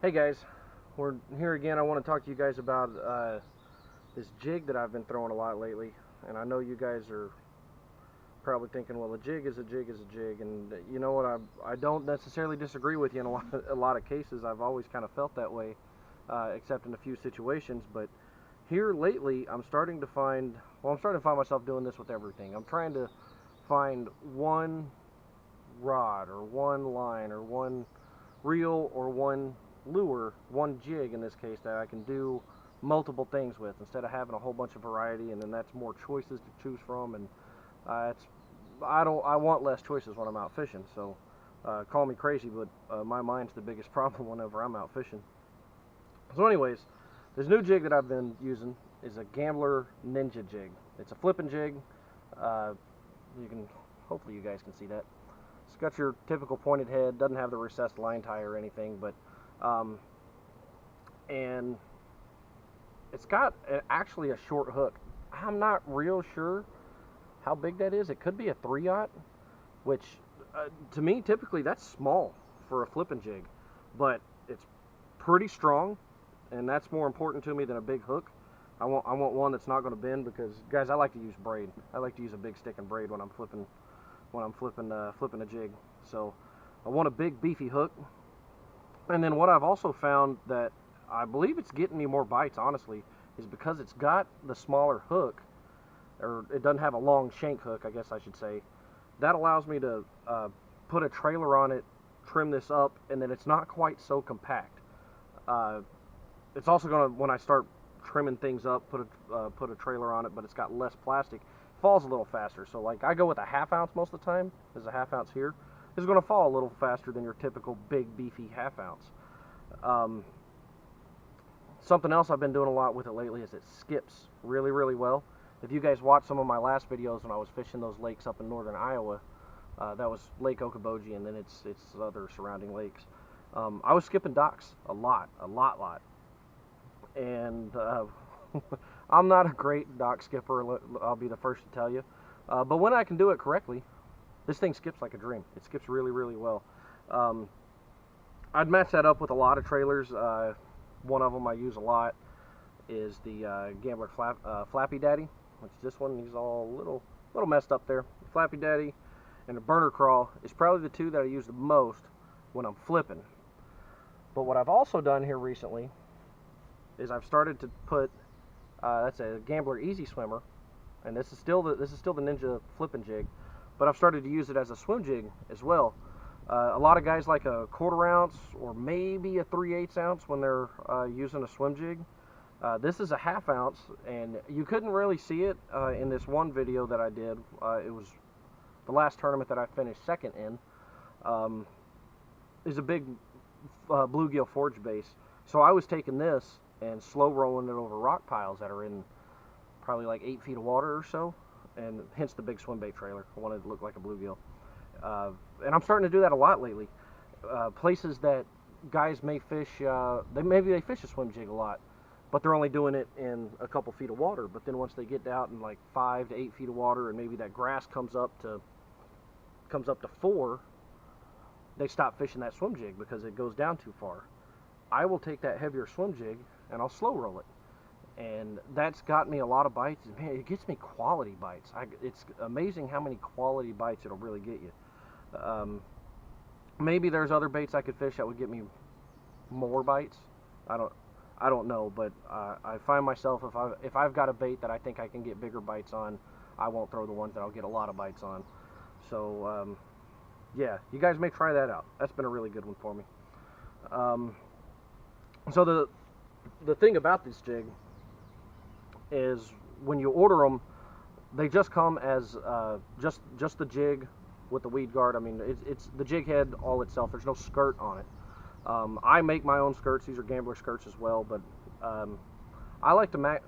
Hey guys, we're here again. I want to talk to you guys about this jig that I've been throwing a lot lately. And I know you guys are probably thinking, well, a jig is a jig is a jig. And you know what? I don't necessarily disagree with you in a lot of cases. I've always kind of felt that way, except in a few situations. But here lately, I'm starting to find, well, I'm starting to find myself doing this with everything. I'm trying to find one rod or one line or one reel or one lure, one jig in this case, that I can do multiple things with instead of having a whole bunch of variety, and then that's more choices to choose from. And it's I want less choices when I'm out fishing. So call me crazy, but my mind's the biggest problem whenever I'm out fishing. So anyways, this new jig that I've been using is a Gambler Ninja jig. It's a flipping jig. uh, you can hopefully you guys can see that. It's got your typical pointed head, doesn't have the recessed line tie or anything, but um, and it's got actually a short hook. I'm not real sure how big that is. It could be a 3/0, which to me typically that's small for a flipping jig, but it's pretty strong, and that's more important to me than a big hook. I want one that's not going to bend, because guys, I like to use braid. I like to use a big stick and braid when I'm flipping a jig. So I want a big beefy hook. And then what I've also found that I believe it's getting me more bites, honestly, is because it's got the smaller hook, or it doesn't have a long shank hook, I guess I should say. That allows me to put a trailer on it, trim this up, and then it's not quite so compact. Uh, it's also going to, when I start trimming things up, put a trailer on it, but it's got less plastic, falls a little faster. So like I go with a 1/2 ounce most of the time. There's a 1/2 ounce here. It's going to fall a little faster than your typical big beefy 1/2 ounce. Um, Something else I've been doing a lot with it lately is it skips really well. If you guys watched some of my last videos when I was fishing those lakes up in northern Iowa, that was Lake Okoboji, and then its other surrounding lakes. I was skipping docks a lot, and I'm not a great dock skipper. I'll be the first to tell you, but when I can do it correctly, this thing skips like a dream. It skips really well. Um, I'd match that up with a lot of trailers. One of them I use a lot is the Gambler Flappy Daddy, which this one, he's all little messed up there. Flappy Daddy and the Burner Crawl is probably the two that I use the most when I'm flipping. But what I've also done here recently is I've started to put that's a Gambler Easy Swimmer, and this is still the Ninja flipping jig, but I've started to use it as a swim jig as well. A lot of guys like a 1/4 ounce or maybe a 3/8 ounce when they're using a swim jig. This is a 1/2 ounce, and you couldn't really see it in this one video that I did. It was the last tournament that I finished second in. Is a big bluegill forge base. So I was taking this and slow rolling it over rock piles that are in probably like 8 feet of water or so, and hence the big swim bait trailer. I wanted it to look like a bluegill. And I'm starting to do that a lot lately. Places that guys may fish, maybe they fish a swim jig a lot, but they're only doing it in a couple feet of water. But then once they get out in like 5 to 8 feet of water, and maybe that grass comes up to 4, they stop fishing that swim jig because it goes down too far. I will take that heavier swim jig and I'll slow roll it, and that's got me a lot of bites. And man, it gets me quality bites. It's amazing how many quality bites it'll really get you. Maybe there's other baits I could fish that would get me more bites. I don't know, but I find myself, if I've got a bait that I think I can get bigger bites on, I won't throw the ones that I'll get a lot of bites on. So yeah, you guys may try that out. That's been a really good one for me. So the thing about this jig is when you order them, they just come as just the jig with the weed guard. I mean, it's the jig head all itself. There's no skirt on it. I make my own skirts. These are Gambler skirts as well, but I like to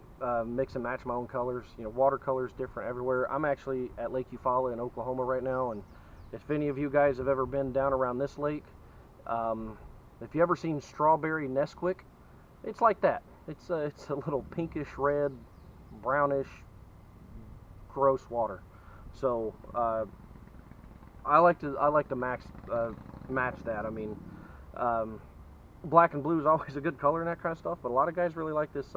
mix and match my own colors. You know, watercolors different everywhere. I'm actually at Lake Eufaula in Oklahoma right now, and if any of you guys have ever been down around this lake, if you ever seen Strawberry Nesquik, it's like that. It's a little pinkish red, brownish, gross water. So I like to match that. I mean, black and blue is always a good color and that kind of stuff, but a lot of guys really like this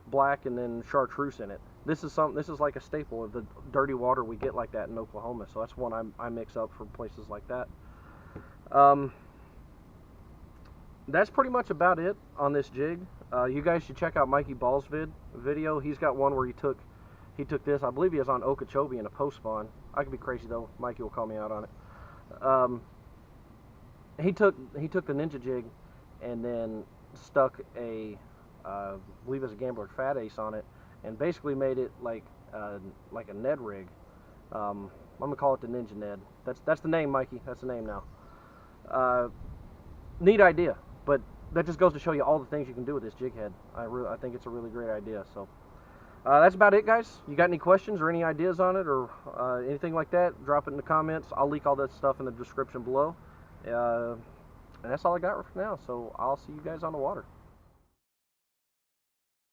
black and then chartreuse in it. This is like a staple of the dirty water we get like that in Oklahoma, so that's one I mix up for places like that. That's pretty much about it on this jig. You guys should check out Mikey Ball's video. He's got one where he took this. I believe he was on Okeechobee in a post spawn. I could be crazy though. Mikey will call me out on it. He took the Ninja jig and then stuck a I believe it was a Gambler Fat Ace on it, and basically made it like a Ned rig. I'm gonna call it the Ninja Ned. That's the name, Mikey. That's the name now. Neat idea, but that just goes to show you all the things you can do with this jig head. I think it's a really great idea. So that's about it, guys. You got any questions or any ideas on it or anything like that? Drop it in the comments. I'll leak all that stuff in the description below. And that's all I got for now. So I'll see you guys on the water.